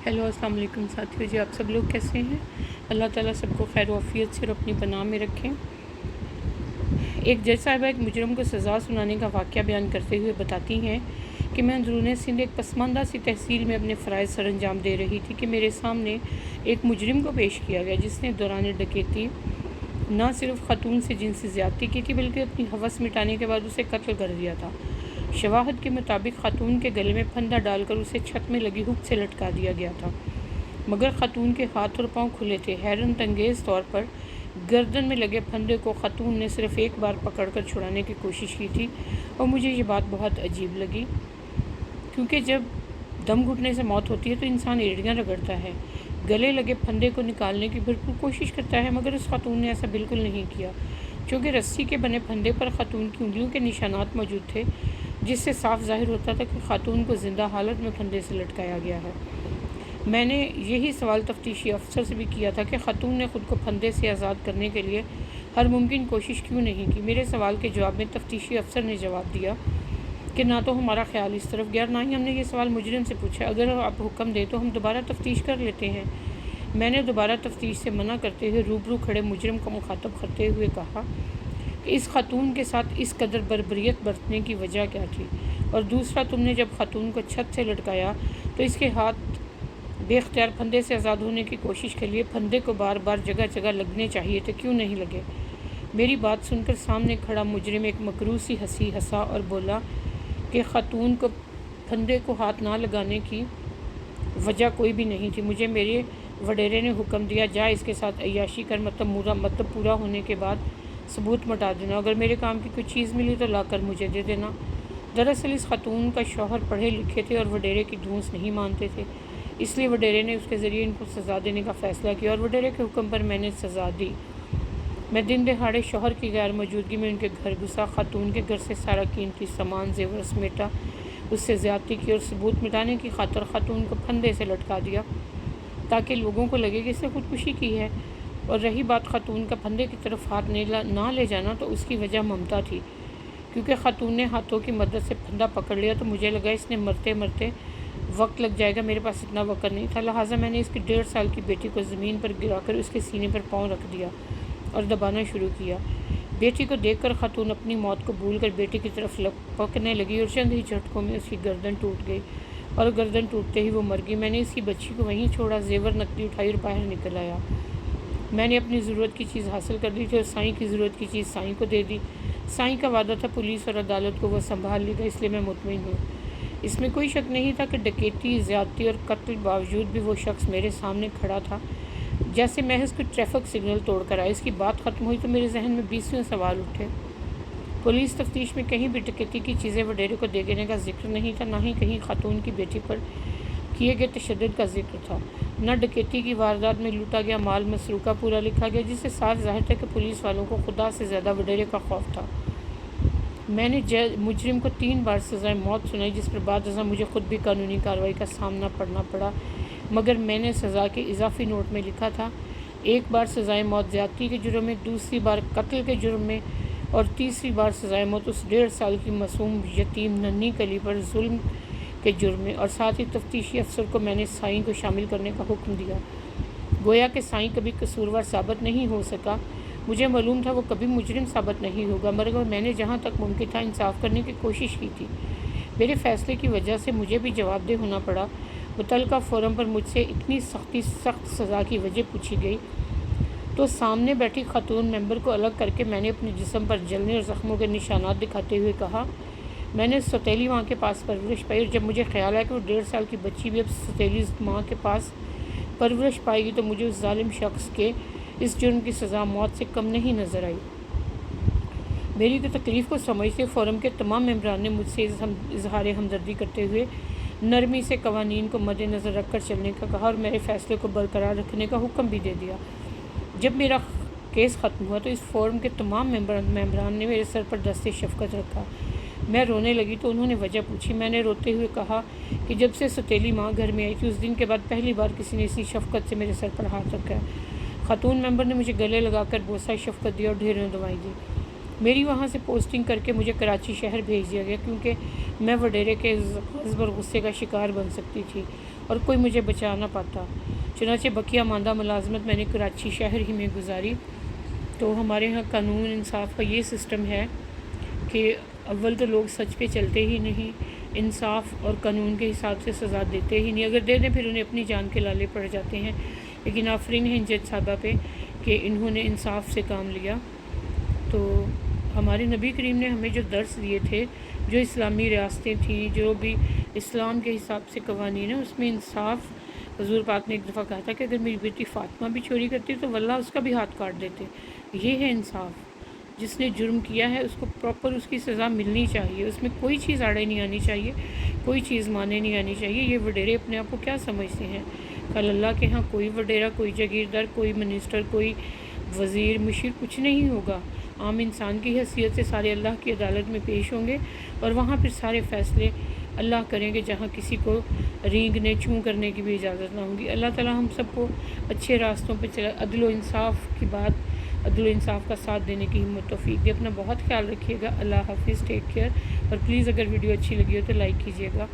Hello अस्सलाम वालेकुम साथियों जी, आप सब लोग कैसे हैं। अल्लाह ताला सबको खैर वफ़ियत से और अपनी पनाह में रखें। एक जज साहिबा एक मुजरम को सज़ा सुनाने का वाक़या बयान करते हुए बताती हैं कि मैं अंदरून सिंध एक पसमानदा सी तहसील में अपने फ़राइज़ सर अंजाम दे रही थी कि मेरे सामने एक मुजरिम को पेश किया गया जिसने दौरान डकैती न सिर्फ ख़ातून से जिनसी ज़्यादती की थी बल्कि अपनी हवस मिटाने के बाद उसे कत्ल कर दिया था। शवाहद के मुताबिक ख़ातून के गले में फंदा डालकर उसे छत में लगी हुक से लटका दिया गया था, मगर ख़ातून के हाथ और पांव खुले थे। हैरत अंगेज़ तौर पर गर्दन में लगे फंदे को ख़ातून ने सिर्फ़ एक बार पकड़कर छुड़ाने की कोशिश की थी और मुझे ये बात बहुत अजीब लगी, क्योंकि जब दम घुटने से मौत होती है तो इंसान एड़ियाँ रगड़ता है, गले लगे फंदे को निकालने की भरपूर कोशिश करता है, मगर उस ख़ातून ने ऐसा बिल्कुल नहीं किया। चूँकि रस्सी के बने फंदे पर ख़ातून की उंगलियों के निशानात मौजूद थे, जिससे साफ ज़ाहिर होता था कि ख़ातून को ज़िंदा हालत में फंदे से लटकाया गया है। मैंने यही सवाल तफ्तीशी अफसर से भी किया था कि ख़ातून ने ख़ुद को फंदे से आज़ाद करने के लिए हर मुमकिन कोशिश क्यों नहीं की। मेरे सवाल के जवाब में तफ्तीशी अफसर ने जवाब दिया कि ना तो हमारा ख्याल इस तरफ गया, ना ही हमने ये सवाल मुजरिम से पूछा। अगर आप हुक्म दें तो हम दोबारा तफ्तीश कर लेते हैं। मैंने दोबारा तफ्तीश से मना करते हुए रूबरू खड़े मुजरिम को मुखातब करते हुए कहा कि इस ख़ातून के साथ इस कदर बर्बरियत बरतने की वजह क्या थी, और दूसरा, तुमने जब ख़ातून को छत से लटकाया तो इसके हाथ बेख्तियार फंदे से आज़ाद होने की कोशिश के लिए फंदे को बार बार जगह जगह लगने चाहिए थे, क्यों नहीं लगे। मेरी बात सुनकर सामने खड़ा मुजरिम एक मकरूह सी हंसी हंसा और बोला कि ख़ातून को फंदे को हाथ ना लगाने की वजह कोई भी नहीं थी। मुझे मेरे वडेरे ने हुक्म दिया, जा इसके साथ अय्याशी कर, मतलब पूरा होने के बाद सबूत मिटा देना। अगर मेरे काम की कोई चीज़ मिली तो लाकर मुझे दे देना। दरअसल इस ख़ातून का शौहर पढ़े लिखे थे और वडेरे की धूस नहीं मानते थे, इसलिए वडेरे ने उसके ज़रिए इनको सज़ा देने का फ़ैसला किया और वडेरे के हुक्म पर मैंने सज़ा दी। मैं दिन दहाड़े शौहर की गैर मौजूदगी में उनके घर घुसा, ख़ातून के घर से सारा कीमती सामान जेवर समेटा, उससे ज़्यादती की और सबूत मिटाने की खातर ख़ातून को फंदे से लटका दिया ताकि लोगों को लगे कि इसने खुदकुशी की है। और रही बात ख़ातून का फंदे की तरफ हाथ ना ले जाना, तो उसकी वजह ममता थी, क्योंकि ख़ातून ने हाथों की मदद से फंदा पकड़ लिया तो मुझे लगा इसने मरते मरते वक्त लग जाएगा। मेरे पास इतना वक्त नहीं था, लिहाजा मैंने इसकी 1.5 साल की बेटी को ज़मीन पर गिराकर उसके सीने पर पाँव रख दिया और दबाना शुरू किया। बेटी को देखकर ख़ातून अपनी मौत को भूलकर बेटी की तरफ लपकने लगी और चंद ही झटकों में उसकी गर्दन टूट गई और गर्दन टूटते ही वो मर गई। मैंने इसकी बच्ची को वहीं छोड़ा, जेवर नकदी उठाई और बाहर निकल आया। मैंने अपनी ज़रूरत की चीज़ हासिल कर ली थी और साईं की ज़रूरत की चीज़ साईं को दे दी। साईं का वादा था पुलिस और अदालत को वो संभाल लेगा, इसलिए मैं मुतमईन हूँ। इसमें कोई शक नहीं था कि डकैती, ज़्यादती और कत्ल बावजूद भी वो शख्स मेरे सामने खड़ा था जैसे महज कोई ट्रैफिक सिग्नल तोड़कर आए। इसकी बात ख़त्म हुई तो मेरे जहन में 20वें सवाल उठे। पुलिस तफ्तीश में कहीं भी डकैती की चीज़ें वडेरे को दे देने का जिक्र नहीं था, ना ही कहीं ख़ातून की बेटी पर किए गए तशद्दुद का जिक्र था। न डकैती की वारदात में लूटा गया माल मसरूका पूरा लिखा गया, जिससे साफ ज़ाहिर था कि पुलिस वालों को खुदा से ज़्यादा वडेरे का खौफ था। मैंने मुजरिम को 3 बार सज़ाए मौत सुनाई, जिस पर बाद मुझे ख़ुद भी कानूनी कार्रवाई का सामना करना पड़ा, मगर मैंने सज़ा के इजाफी नोट में लिखा था, 1 बार सज़ाए मौत ज़्यादती के जुर्म में, दूसरी बार कत्ल के जुर्म में और तीसरी बार सज़ाए मौत उस 1.5 साल की मासूम यतीम नन्ही कली पर जुल्म के जुर्म में। और साथ ही तफ्तीशी अफसर को मैंने साईं को शामिल करने का हुक्म दिया। गोया कि साईं कभी कसूरवार साबित नहीं हो सका। मुझे मालूम था वो कभी मुजरिम साबित नहीं होगा, मगर मैंने जहाँ तक मुमकिन था इंसाफ करने की कोशिश की थी। मेरे फ़ैसले की वजह से मुझे भी जवाबदेह होना पड़ा। मुतल्लिका फोरम पर मुझसे इतनी सख्त सज़ा की वजह पूछी गई तो सामने बैठी ख़ातून मेंबर को अलग करके मैंने अपने जिस्म पर जलने और ज़ख्मों के निशानात दिखाते हुए कहा, मैंने सौतेली माँ के पास परवरिश पाई और जब मुझे ख्याल आया कि वो 1.5 साल की बच्ची भी अब सौतेली माँ के पास परवरिश पाएगी तो मुझे उस जालिम शख्स के इस जुर्म की सज़ा मौत से कम नहीं नज़र आई। मेरी तो तकलीफ़ को समझते फोरम के तमाम मेंबरान ने मुझसे इजहार हमदर्दी करते हुए नरमी से कवानीन को मद्देनज़र रख कर चलने का कहा और मेरे फ़ैसले को बरकरार रखने का हुक्म भी दे दिया। जब मेरा केस ख़त्म हुआ तो इस फोरम के तमाम मेंबरान ने मेरे सर पर दस्ते शफ़क़त रखा। मैं रोने लगी तो उन्होंने वजह पूछी। मैंने रोते हुए कहा कि जब से सौतेली माँ घर में आई थी उस दिन के बाद पहली बार किसी ने इसी शफ़क़त से मेरे सर पर हाथ रखा है। ख़ातून मेंबर ने मुझे गले लगाकर बोसा शफ़क़त दिया और ढेरों दवाई दी। मेरी वहाँ से पोस्टिंग करके मुझे कराची शहर भेज दिया गया, क्योंकि मैं वडेरे के ग़ज़ब और गुस्से का शिकार बन सकती थी। اور کوئی مجھے بچا نہ پاتا۔ چنانچہ بقیہ ماندہ ملازمت میں نے کراچی شہر ہی میں گزاری۔ تو ہمارے ہاں قانون انصاف کا یہ سسٹم ہے کہ اول تو لوگ سچ پہ چلتے ہی نہیں، انصاف اور قانون کے حساب سے سزا دیتے ہی نہیں، اگر دے دیں پھر انہیں اپنی جان کے لالے پڑ جاتے ہیں۔ لیکن آفرین ہے ان جج صاحبہ پہ کہ انہوں نے انصاف سے کام لیا۔ تو ہمارے نبی کریم نے ہمیں جو درس دیے تھے، جو اسلامی ریاستیں تھیں، جو بھی اسلام کے حساب سے قوانین ہیں، اس میں انصاف، حضور پاک نے ایک دفعہ کہا تھا کہ اگر میری بیٹی فاطمہ بھی چوری کرتی تو واللہ اس کا بھی ہاتھ کاٹ دیتے۔ یہ ہے انصاف۔ جس نے جرم کیا ہے اس کو پراپر اس کی سزا ملنی چاہیے، اس میں کوئی چیز آڑے نہیں آنی چاہیے، کوئی چیز مانے نہیں آنی چاہیے۔ یہ وڈیرے اپنے آپ کو کیا سمجھتے ہیں؟ کل اللہ کے ہاں کوئی وڈیرا، کوئی جاگیردار، کوئی منسٹر، کوئی وزیر، مشیر کچھ نہیں ہوگا۔ عام انسان کی حیثیت سے سارے اللہ کی عدالت میں پیش ہوں گے اور وہاں پھر سارے فیصلے اللہ کریں گے، جہاں کسی کو رینگنے چوں کرنے کی بھی اجازت نہ ہوگی۔ اللہ تعالیٰ ہم سب کو اچھے راستوں پہ چلا، عدل و انصاف کی بات، عدل و انصاف کا ساتھ دینے کی ہمت توفیق دے۔ اپنا بہت خیال رکھیے گا۔ اللہ حافظ، ٹیک کیئر، اور پلیز اگر ویڈیو اچھی لگی ہو تو لائک کیجیے گا۔